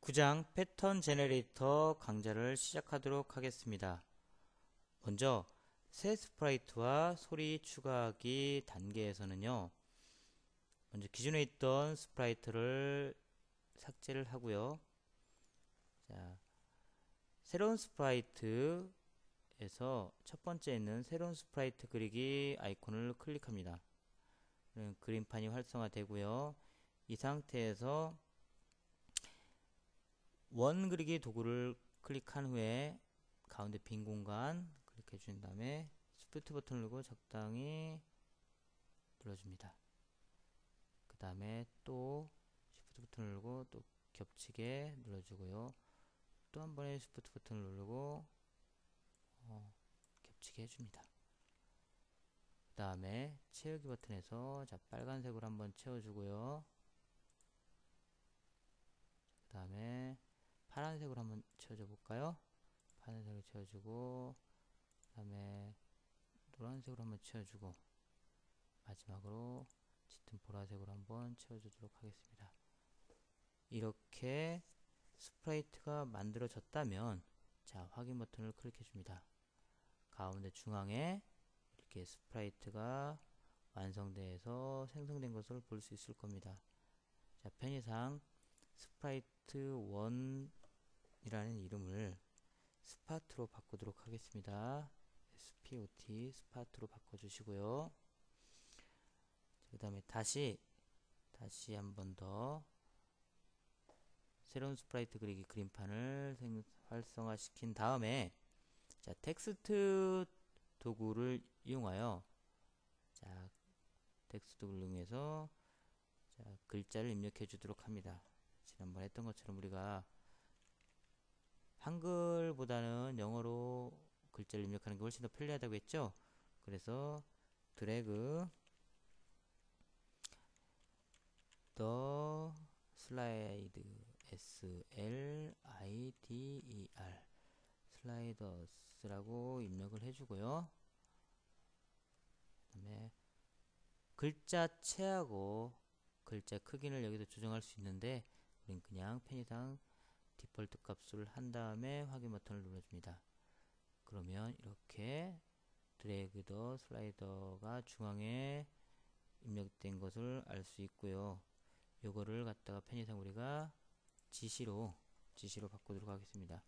9장 패턴 제너레이터 강좌를 시작하도록 하겠습니다. 먼저 새 스프라이트와 소리 추가하기 단계에서는요, 먼저 기존에 있던 스프라이트를 삭제를 하고요. 자, 새로운 스프라이트에서 첫 번째 있는 새로운 스프라이트 그리기 아이콘을 클릭합니다. 그림판이 활성화되고요. 이 상태에서 원 그리기 도구를 클릭한 후에 가운데 빈 공간 클릭해 주신 다음에 시프트 버튼을 누르고 적당히 눌러줍니다. 그 다음에 또 시프트 버튼을 누르고 또 겹치게 눌러주고요. 또 한 번에 시프트 버튼을 누르고 겹치게 해줍니다. 그 다음에 채우기 버튼에서 빨간색으로 한번 채워주고요. 그 다음에 파란색으로 한번 채워줘 볼까요? 파란색으로 채워주고, 그 다음에 노란색으로 한번 채워주고, 마지막으로 짙은 보라색으로 한번 채워주도록 하겠습니다. 이렇게 스프라이트가 만들어졌다면, 자, 확인 버튼을 클릭해 줍니다. 가운데 중앙에 이렇게 스프라이트가 완성돼서 생성된 것을 볼 수 있을 겁니다. 자, 편의상 스프라이트 1이라는 이름을 스파트로 바꾸도록 하겠습니다. SPOT 스파트로 바꿔주시고요. 그 다음에 다시 한 번 더 새로운 스프라이트 그리기 그림판을 활성화시킨 다음에, 자, 텍스트 도구를 이용하여, 자, 텍스트 도구를 이용해서, 자, 글자를 입력해 주도록 합니다. 지난번에 했던 것처럼 우리가 한글보다는 영어로 글자를 입력하는 게 훨씬 더 편리하다고 했죠? 그래서 드래그 더 슬라이드 SLIDER 슬라이더스라고 입력을 해주고요. 그 다음에 글자체하고 글자 크기를 여기서 조정할 수 있는데, 우린 그냥 편의상 디폴트 값을 한 다음에 확인 버튼을 눌러줍니다. 그러면 이렇게 드래그 더 슬라이더가 중앙에 입력된 것을 알 수 있고요. 요거를 갖다가 편의상 우리가 지시로 바꾸도록 하겠습니다.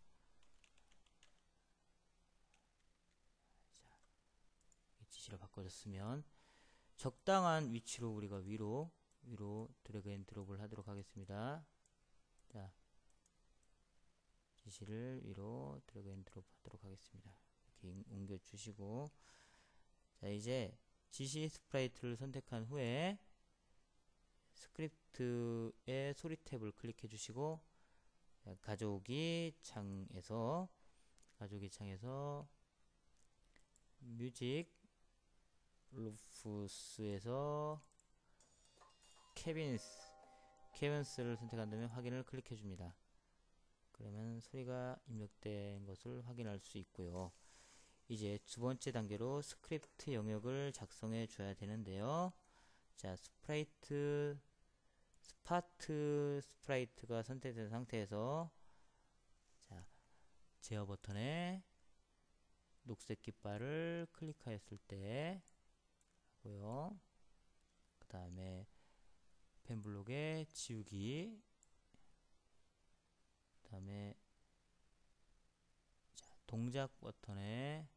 자, 지시로 바꿔줬으면 적당한 위치로 우리가 위로 드래그 앤 드롭을 하도록 하겠습니다. 자, 지시를 위로 드래그 앤 드롭 하도록 하겠습니다. 이렇게 옮겨주시고, 자, 이제 지시 스프라이트를 선택한 후에 스크립트의 소리 탭을 클릭해 주시고, 가져오기 창에서 뮤직 루프스에서 케빈스를 선택한 다음에 확인을 클릭해 줍니다. 그러면 소리가 입력된 것을 확인할 수 있고요. 이제 두 번째 단계로 스크립트 영역을 작성해 줘야 되는데요. 자, 스파트 스프라이트가 선택된 상태에서, 자, 제어 버튼에 녹색 깃발을 클릭하였을 때 하고요. 그 다음에 펜블록에 지우기, 그 다음에 동작 버튼에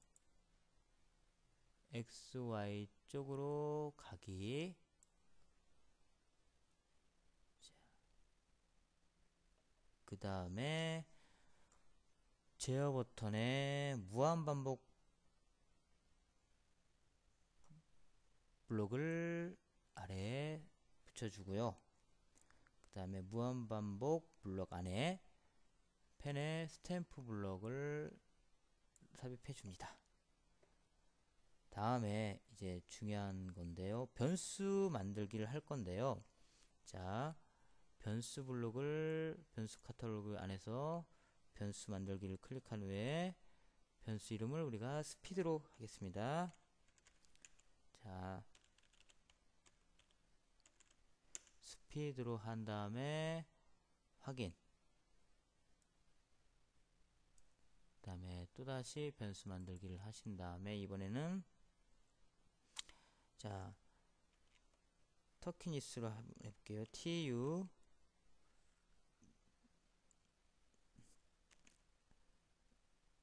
XY 쪽으로 가기, 그 다음에 제어 버튼에 무한반복 블록을 아래에 붙여주고요. 그 다음에 무한반복 블록 안에 펜에 스탬프 블록을 삽입해 줍니다. 다음에 이제 중요한 건데요. 변수 만들기를 할 건데요. 자, 변수 카탈로그 안에서 변수 만들기를 클릭한 후에 변수 이름을 우리가 스피드로 하겠습니다. 자, 스피드로 한 다음에 확인. 그 다음에 또다시 변수 만들기를 하신 다음에 이번에는 자 터키니스로 해볼게요. tu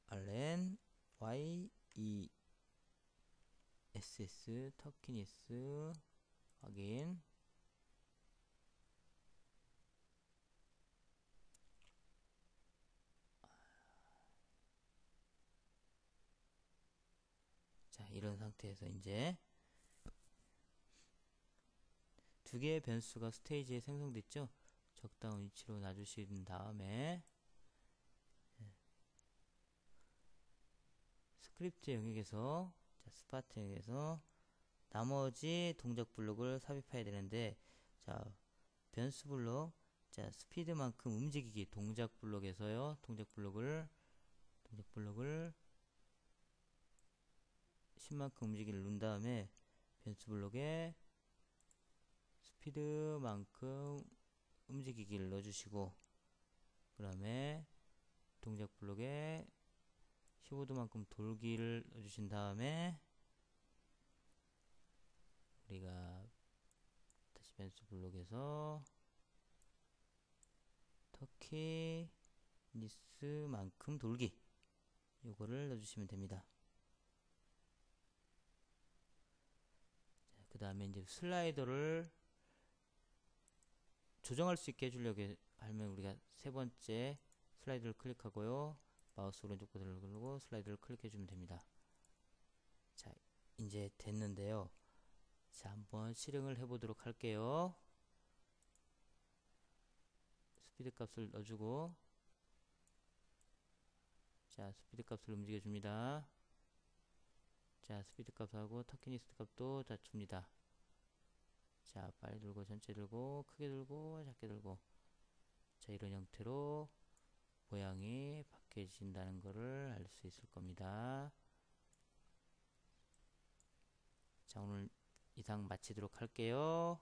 rn y e ss 터키니스 확인. 자, 이런 상태에서 이제 두 개의 변수가 스테이지에 생성됐죠? 적당한 위치로 놔주신 다음에 스크립트 영역에서 자, 스파트 영역에서 나머지 동작 블록을 삽입해야 되는데 자, 변수 블록 자, 스피드만큼 움직이기 동작 블록에서요. 동작 블록을 10만큼 움직이기를 누른 다음에 변수 블록에 스피드만큼 움직이기를 넣어주시고 그 다음에 동작 블록에 15도만큼 돌기를 넣어주신 다음에 우리가 다시 변수 블록에서 터키니스만큼 돌기 요거를 넣어주시면 됩니다. 그 다음에 이제 슬라이더를 조정할 수 있게 해주려고 하면 우리가 세 번째 슬라이드를 클릭하고요. 마우스 오른쪽 버튼을 누르고 슬라이드를 클릭해주면 됩니다. 자, 이제 됐는데요. 자, 한번 실행을 해보도록 할게요. 스피드 값을 넣어주고 자, 스피드 값을 움직여줍니다. 자, 스피드 값하고 터키니스트 값도 다 줍니다. 자, 빨리 들고 전체 들고 크게 들고 작게 들고 자, 이런 형태로 모양이 바뀌어진다는 것을 알 수 있을 겁니다. 자, 오늘 이상 마치도록 할게요.